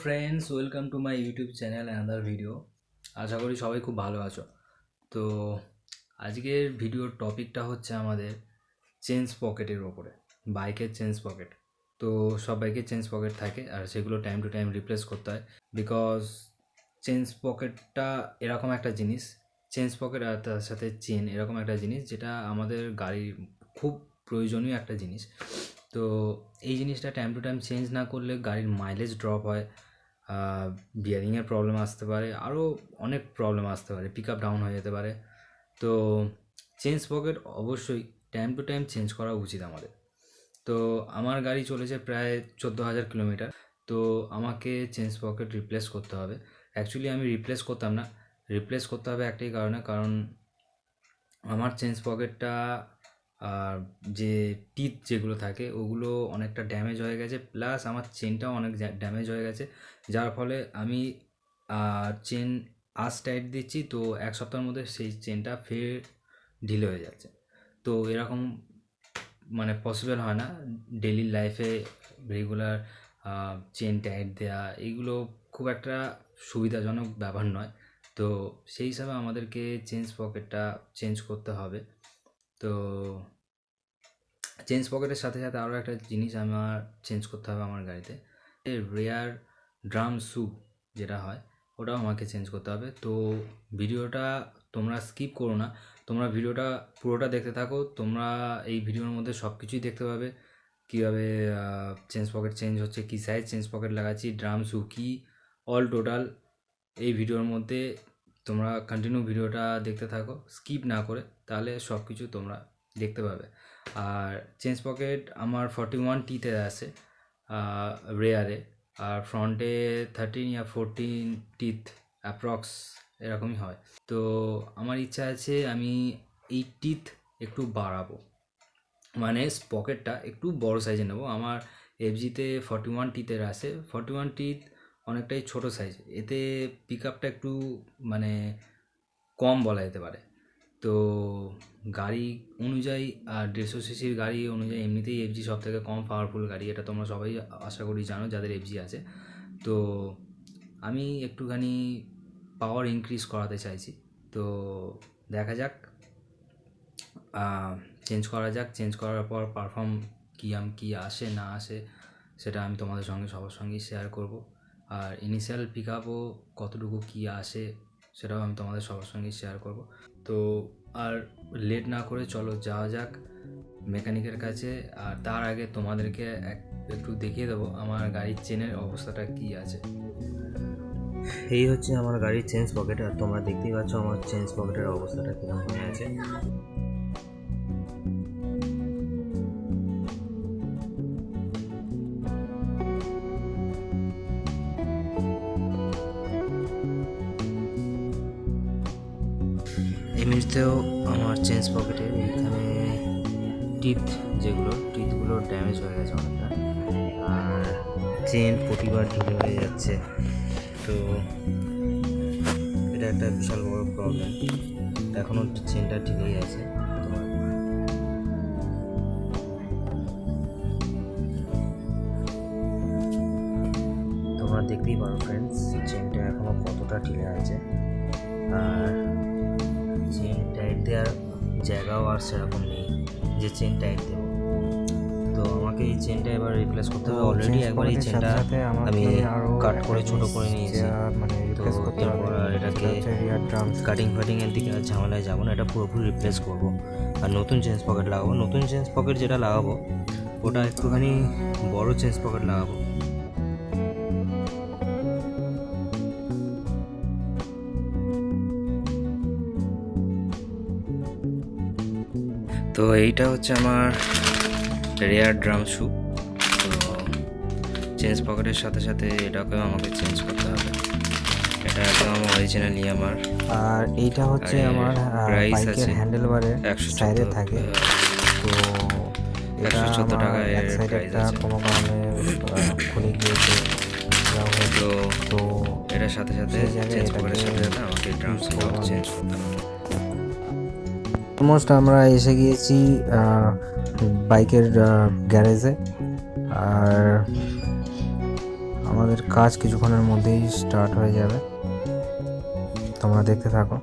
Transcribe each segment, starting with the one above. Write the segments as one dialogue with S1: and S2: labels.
S1: Friends, welcome to my YouTube channel another video. আশা করি সবাই খুব ভালো আছো। তো আজকের ভিডিওর টপিকটা হচ্ছে আমাদের চেন পকেটের ওপরে, বাইকের চেন পকেট। তো সব বাইকের চেন পকেট থাকে আর সেগুলো টাইম টু টাইম রিপ্লেস করতে হয়, বিকজ চেন পকেটটা এরকম একটা জিনিস, চেন পকেট আর তার সাথে চেন এরকম একটা জিনিস যেটা আমাদের গাড়ির খুব প্রয়োজনীয় একটা জিনিস। তো এই জিনিসটা টাইম টু টাইম চেঞ্জ না করলে গাড়ির মাইলেজ ড্রপ হয়, বিয়ারিংয়ের প্রবলেম আসতে পারে, আরও অনেক প্রবলেম আসতে পারে, পিক আপ ডাউন হয়ে যেতে পারে। তো চেন পকেট অবশ্যই টাইম টু টাইম চেঞ্জ করা উচিত আমাদের। তো আমার গাড়ি চলেছে প্রায় 14,000 কিলোমিটার। তো আমাকে চেন পকেট রিপ্লেস করতে হবে। অ্যাকচুয়ালি আমি রিপ্লেস করতাম না, রিপ্লেস করতে হবে একটাই কারণে, কারণ আমার চেন পকেটটা আর যে টিথ যেগুলো থাকে ওগুলো অনেকটা ড্যামেজ হয়ে গেছে, প্লাস আমার চেনটাও অনেক ড্যামেজ হয়ে গেছে, যার ফলে আমি চেন আজ টাইট দিচ্ছি, তো এক সপ্তাহের মধ্যে সেই চেনটা ফের ঢিলে হয়ে যাচ্ছে। তো এরকম মানে পসিবল হয় না ডেইলি লাইফে রেগুলার চেন টাইট দেওয়া, এইগুলো খুব একটা সুবিধাজনক ব্যাপার নয়। তো সেই হিসাবে আমাদেরকে চেন পকেটটা চেঞ্জ করতে হবে। তো চেঞ্জ পকেটের সাথে সাথে আরও একটা জিনিস আমার চেঞ্জ করতে হবে আমার গাড়িতে, রেয়ার ড্রাম শু যেটা হয় ওটাও আমাকে চেঞ্জ করতে হবে। তো ভিডিওটা তোমরা স্কিপ করো না, তোমরা ভিডিওটা পুরোটা দেখতে থাকো। তোমরা এই ভিডিওর মধ্যে সব কিছুই দেখতে পাবে, কীভাবে চেঞ্জ পকেট চেঞ্জ হচ্ছে, কী সাইজ চেঞ্জ পকেট লাগাচ্ছি, ড্রাম শু কী, অল টোটাল এই ভিডিওর মধ্যে তোমরা কন্টিনিউ ভিডিওটা দেখতে থাকো স্কিপ না করে, তাহলে সব কিছু তোমরা দেখতে পাবে। আর চেঞ্জ পকেট আমার 41 টিতে আছে রেয়ারে, আর ফ্রন্টে 13 বা 14 টিথ অ্যাপ্রক্স এরকমই হয়। তো আমার ইচ্ছা আছে আমি এই টিথ একটু বাড়াবো, মানে পকেটটা একটু বড় সাইজে নেব। আমার এফজিতে 41 টিথের আছে, 41 টিথ অনেকটাই ছোট সাইজ, এতে পিক আপটা একটু মানে কম বলা যেতে পারে। তো গাড়ি অনুযায়ী আর 150 সিসির গাড়ি অনুযায়ী এমনিতেই এফজি সব থেকে কম পাওয়ারফুল গাড়ি, এটা তোমরা সবাই আশা করি জানো যাদের এফজি আছে। তো আমি একটুখানি পাওয়ার ইনক্রিজ করাতে চাইছি। তো দেখা যাক, চেঞ্জ করা যাক, চেঞ্জ করার পর পারফর্ম কী আসে না আসে সেটা আমি তোমাদের সঙ্গে সবার সঙ্গেই শেয়ার করব। আর ইনিশিয়াল পিক আপও কতটুকু কী আসে সেটাও আমি তোমাদের সবার সঙ্গেই শেয়ার করব। তো আর লেট না করে চলো যাওয়া যাক মেকানিকের কাছে। আর তার আগে তোমাদেরকে একটু দেখিয়ে দেবো আমার গাড়ির চেনের অবস্থাটা কী আছে। এই হচ্ছে আমার গাড়ির চেঞ্জ পকেট, আর তোমরা দেখতেই পাচ্ছ আমার চেঞ্জ পকেটের অবস্থাটা কীরকম হয়ে আছে। এমনিতেও আমার চেঞ্জ পকেটে এইখানে টিথগুলো ড্যামেজ হয়ে গেছে অনেকটা, আর চেন প্রতিবার ঢিলে হয়ে যাচ্ছে। তো এটা একটা বিশাল বড় প্রবলেম, এখনও চেনটা ঢিলেই আছে। তোমরা দেখতেই পারো ফ্রেন্ডস, চেনটা এখনও কতটা ঢিলে আছে, আর চেন টাইট দেওয়ার জায়গাও আর সেরকম নেই যে চেন টাইট দেবো। তো আমাকে এই চেনটা এবার রিপ্লেস করতে হবে। অলরেডি একবার এই চেনটা আমি কাট করে ছোটো করে নিয়েছি, মানে রিপ্লেস করতে হবে। আর এটাকে কাটিং ফাটিংয়ের দিকে আর ঝামেলায় যাবো না, এটা পুরোপুরি রিপ্লেস করবো আর নতুন চেঞ্জ পকেট লাগাবো। নতুন চেঞ্জ পকেট যেটা লাগাবো ওটা একটুখানি বড় চেঞ্জ পকেট লাগাবো। তো এইটা হচ্ছে আমার রেয়ার ড্রাম শু। তো চেঞ্জ পকেটের সাথে সাথে এটাকেও আমাকে চেঞ্জ করতে হবে, এটা একদম অরিজিনাল ইয়ামার। আর এইটা হচ্ছে আমার বাইকের হ্যান্ডেলবারের সাইডে থাকে, তো এটা 114 টাকা এর প্রাইস আছে। কোনো কারণে খুলে গিয়েছে, তো এটার সাথে সাথে চেঞ্জ পকেটের সাথে সাথে আমাকে ড্রাম শুটাও চেঞ্জ করতে হবে। অলমোস্ট আমরা এসে গিয়েছি বাইকের গ্যারেজে, আর আমাদের কাজ কিছুক্ষণের মধ্যেই স্টার্ট হয়ে যাবে, তোমরা দেখতে থাকো।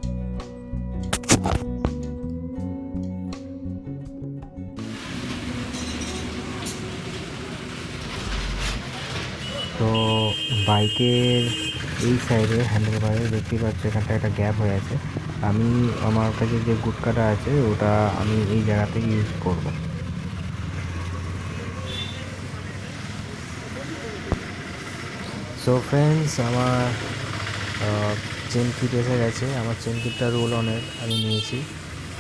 S1: তো বাইকের এই সাইডে হ্যান্ডেল বারে দেখতেই পাচ্ছ এখানটা একটা গ্যাপ হয়ে আছে। আমার কাছে যে গুটকাটা আছে ওটা আমি এই জায়গাতে ইউজ করব। সো ফ্রেন্ডস, আমার চেন কিট এসে গেছে। আমার চেন কিটটা রোল অনের আমি নিয়েছি,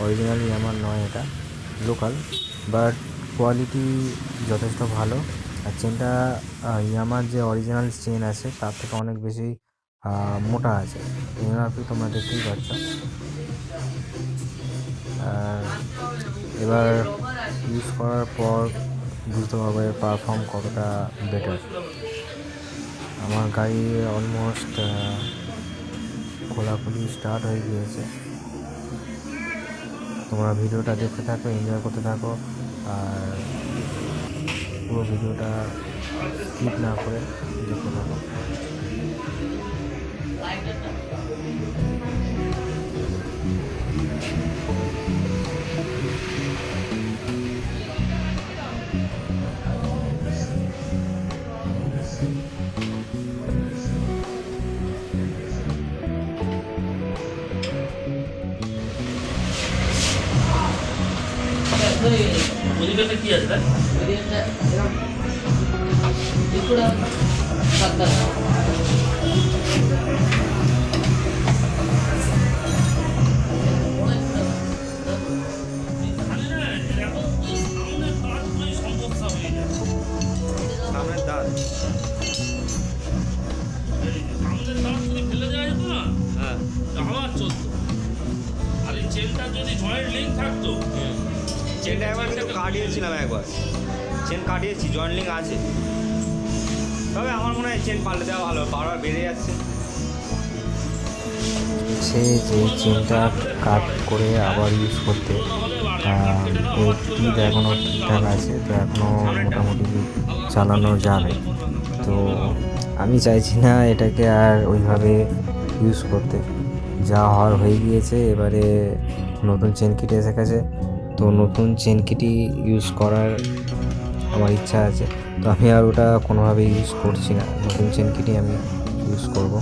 S1: অরিজিনালি আমার নয়, এটা লোকাল, বাট কোয়ালিটি যথেষ্ট ভালো। আর চেনটা ইয়ামার যে অরিজিনাল চেন আছে তার থেকে অনেক বেশি মোটা আছে, এই জন্য আর কি তোমরা দেখতেই পাচ্ছ। এবার ইউজ করার পর বুঝতে পারবো এর পারফর্ম কতটা বেটার। আমার গাড়ি অলমোস্ট খোলাখুলি স্টার্ট হয়ে গিয়েছে। তোমরা ভিডিওটা দেখতে থাকো, এনজয় করতে থাকো, আর পুরো ভিডিওটা স্কিপ না করে দেখতে থাকো।
S2: কি আছে ఇప్పుడు চেনটা যদি জয়েন্ট লিঙ্ক থাকতো, চেনটা একবার কিন্তু কাটিয়েছিলাম, একবার চেন কাটিয়েছি, জয়েন্ট লিঙ্ক আছে। তবে আমার মনে হয় চেন পাল্টে দেওয়া ভালো, বারবার বেড়ে যাচ্ছে।
S1: সে যে চেনটা কাট করে আবার ইউজ করতে এর টিপ এখনও ঠিকঠাক আছে, তো এখনও মোটামুটি চালানো যাবে। তো আমি চাইছি না এটাকে আর ওইভাবে ইউজ করতে, যা হওয়ার হয়ে গিয়েছে। এবারে নতুন চেন কিট এসে গেছে, তো নতুন চেন কিটই ইউজ করার আমার ইচ্ছা আছে। তো আমি আর ওটা কোনোভাবে ইউজ করছি না, নতুন চেন কিটই আমি ইউজ করব।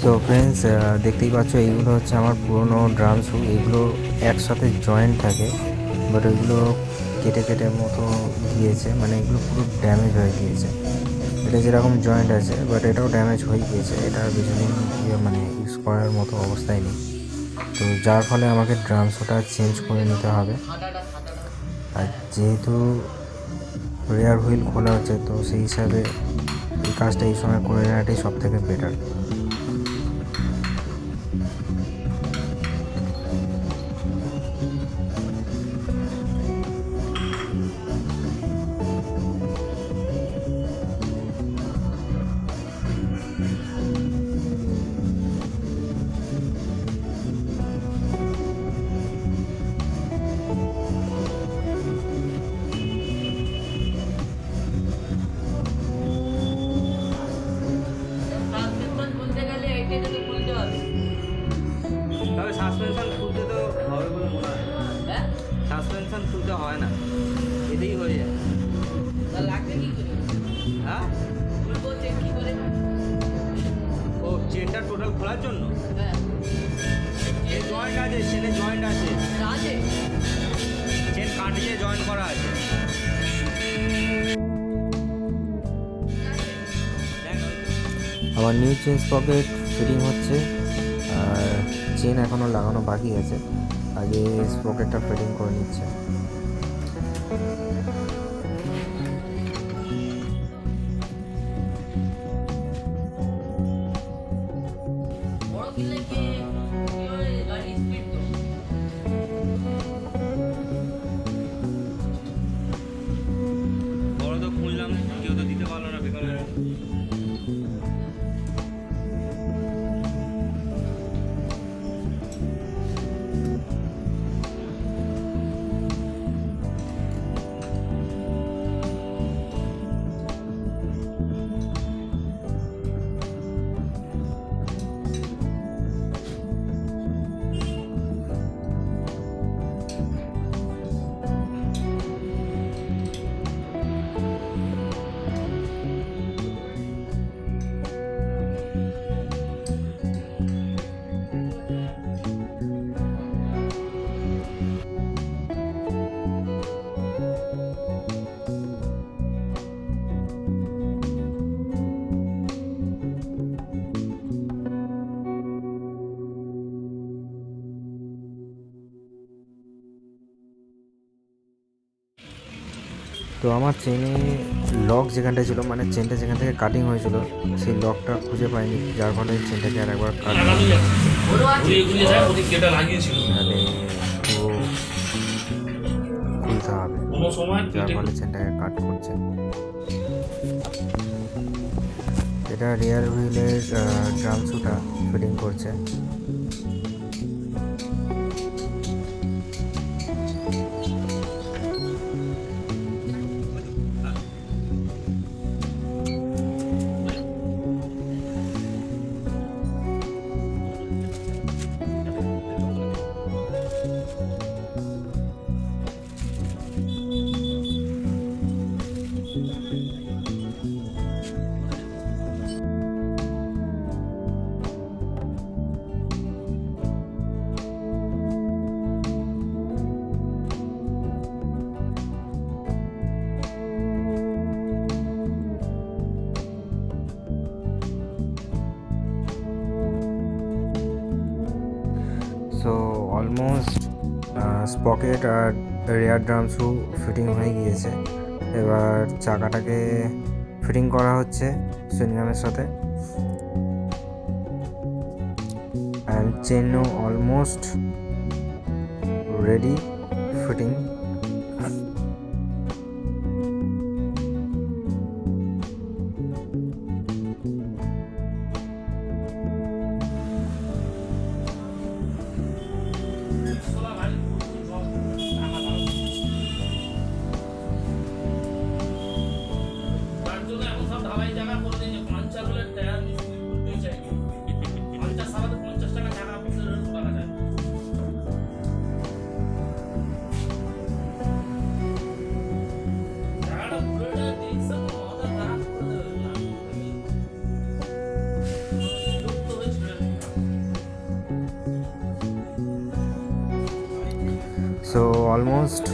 S1: সো ফ্রেন্ডস, দেখতেই পাচ্ছ এইগুলো হচ্ছে আমার পুরনো ড্রাম শু। এইগুলো একসাথে জয়েন্ট থাকে, বাট এগুলো কেটে কেটে মতো গিয়েছে, মানে এগুলো পুরো ড্যামেজ হয়ে গিয়েছে। এটা যেরকম জয়েন্ট আছে বাট এটাও ড্যামেজ হয়ে গিয়েছে, এটা বেশিদিন মানে ইউজ করার মতো অবস্থায় নেই। তো যার ফলে আমাকে ড্রাম শুটা চেঞ্জ করে নিতে হবে। আর যেহেতু রেয়ার হুইল খোলা হচ্ছে, তো সেই হিসাবে এই কাজটা এই সময় করে নেওয়াটাই সব থেকে বেটার।
S2: তবে সাসপেনশন খুলতে তো হবে বলে মনে হয়। হ্যাঁ, সাসপেনশন খুলতে হয় না, এটাই হয়ে যায়। লাগবে কি করে? হ্যাঁ, ও চেনটা টোটাল খোলার জন্য। হ্যাঁ, এই জয়েন্ট আছে, চেনে জয়েন্ট আছে, চেন কাটিয়ে জয়েন্ট করা আছে।
S1: আমার নিউ চেন স্পকেট ফিটিং হচ্ছে, আর চেন এখনও লাগানো বাকি আছে। আগে স্প্রকেটটা ফিটিং করে নিচ্ছে।
S2: বড় তো খুঁজলাম, কেউ তো দিতে পারলো না, বেকার হয়ে গেল।
S1: তো আমার চেনে লক যেখানটায় ছিল, মানে চেনটা যেখান থেকে কাটিং হয়েছিল সেই লকটা খুঁজে পাইনি, যার ফলে চেনটাকে আর একবার নাহলে পুরো খুলতে হবে, যার ফলে চেনটাকে কাট করছে। এটা রিয়ার হুইলের ড্রাম শুটা ফিটিং করছে। সো অলমোস্ট স্পকেট আর রেয়ার ড্রাম শু ফিটিং হয়ে গিয়েছে। এবার চাকাটাকে ফিটিং করা হচ্ছে সুইংগামের সাথে, অ্যান্ড চেনও almost ready fitting. So almost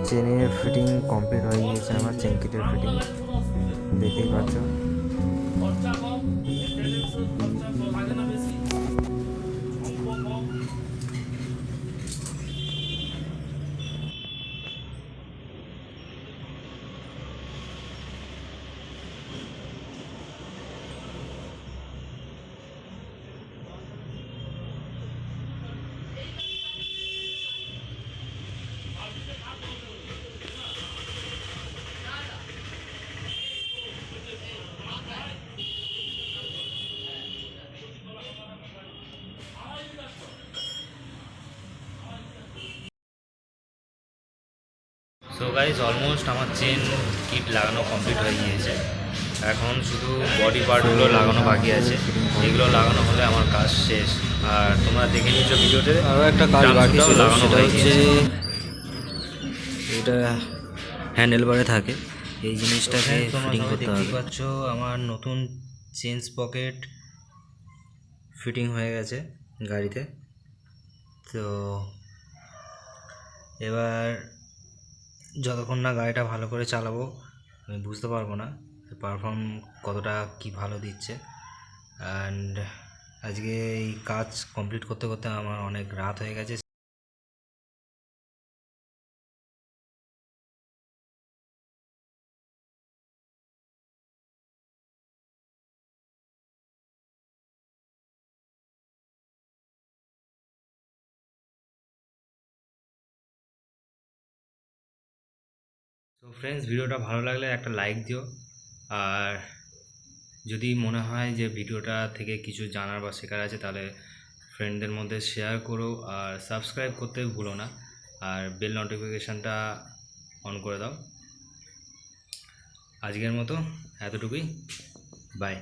S1: চেনের ফিটিং কমপ্লিট হয়ে গিয়েছে, আমার চেন কিটের ফিটিং দেখতেই পাচ্ছ।
S2: সো গাইজ অলমোস্ট আমার চেন কিট লাগানো কমপ্লিট হয়ে গিয়েছে, এখন শুধু বডি পার্টগুলো লাগানো বাকি আছে। এগুলো লাগানো হলে আমার কাজ শেষ। আর তোমরা দেখে নিচ্ছ ভিডিওতে
S1: আরও একটা কাজ বাকি ছিল,
S2: লাগানো
S1: সেটা
S2: হয়ে
S1: হচ্ছে
S2: গিয়েছে।
S1: এটা হ্যান্ডেল বারে থাকে, এই জিনিসটাকে
S2: তোমরা
S1: ফিটিং
S2: সবাই
S1: করতে
S2: দেখতেই
S1: হবে।
S2: পাচ্ছ আমার নতুন চেন স্পকেট ফিটিং হয়ে গেছে গাড়িতে। তো এবার যতক্ষণ না গাড়িটা ভালো করে চালাবো আমি বুঝতে পারবো না পারফর্ম কতটা কি ভালো দিচ্ছে। অ্যান্ড আজকে এই কাজ কমপ্লিট করতে করতে আমার অনেক রাত হয়ে গেছে। তো ফ্রেন্ডস, ভিডিওটা ভালো লাগলে একটা লাইক দিও, আর যদি মনে হয় যে ভিডিওটা থেকে কিছু জানার বা শেখার আছে তাহলে ফ্রেন্ডদের মধ্যে শেয়ার করো, আর সাবস্ক্রাইব করতে ভুলো না, আর বেল নোটিফিকেশানটা অন করে দাও। আজকের মতো এতটুকুই, বাই।